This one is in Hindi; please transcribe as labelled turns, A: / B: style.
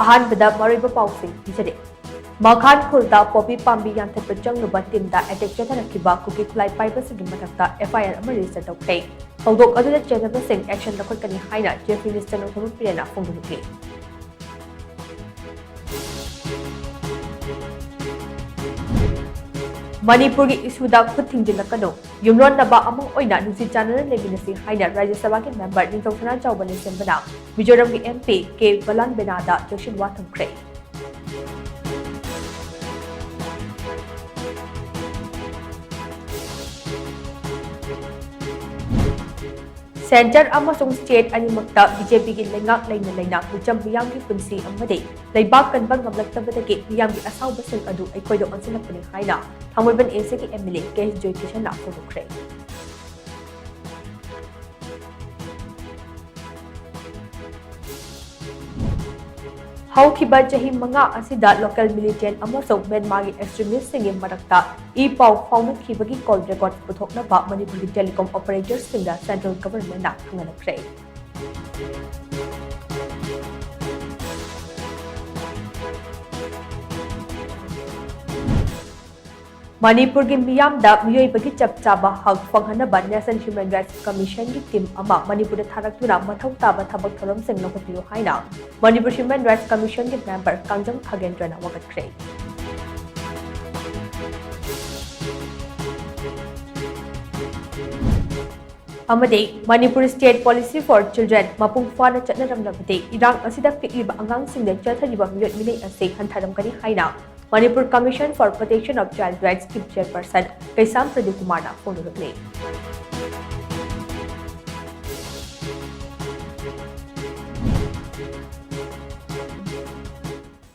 A: अहानबदा मरुइबा पाउसिंग पिजरे मखान खुलदा पॉपी पाम्बी यांथप चंगनुबा टीमदा अटैक चथरखिबा कुकी खुलाई पाइबसिंग मथक्ता एफआईआर अमा रजिस्टर तौखै थौदोक अदुदा चेनबसिंग एक्शन लखोटकनी हाइना चीफ मिनिस्टर नोथम पिरेना फोंदुखि मणिपुर की इशूदा खुद थिंजिलकनो युमलोनबा अमंग ओइना नुसी चानन लेबिनसी हाइना राज्य सभा के मेंबर निंथौसना चौबने सेंबना मिजोरम की एमपी के बलान बेनादा जक्शन वाथमख्रे सेंटर अमसुंग स्टेट अनिमक्ता बीजेपी की लेंगाक लेना लेना मिचम मियाम की पुंसी अमदे लेबाक कनबा ngमलक्तबदगे मियाम की असाउबसिंग अदु अखोइदो अनसिलपनि हाइना थांगोइबन एसे की एमएलए केस जोइकिशन ना फोदुखरे हौखिबा चही मंगा असिदा लोकल मिलिटेंट अमसुंग म्यांमार की एक्सट्रीमिस्ट सिंगे मरक्ता ई पाउ फाउनखिबगी कॉल रिकॉर्ड पुथोकनबा मणिपुर की टेलीकॉम ऑपरेटर्स सिंगा सेंट्रल गवर्नमेंट ना खंगनखरे मणिपुर की मियामदा मियोइबगी चपचाबा हक फंगहनबा नेशनल ह्यूमन राइट्स कमीशन की टीम अमा मणिपुर थारक्तुना मथौ ताबा थबक थरमसिंग लौखपियो हाइना मणिपुर ह्यूमन राइट्स कमीशन के मेंबर कांजम खगेंद्रना वगतखरे अमदे Manipur state policy for children मपुंग फाना चटनरमलबदे इरांग असिदा पिकलिबा अंगांगसिंगदे चथरिबा मियोट मिनै असे हंथारमकनी हाइना Manipur commission for protection of child rights की चेयरपर्सन कैसाम प्रदीप कुमार फोन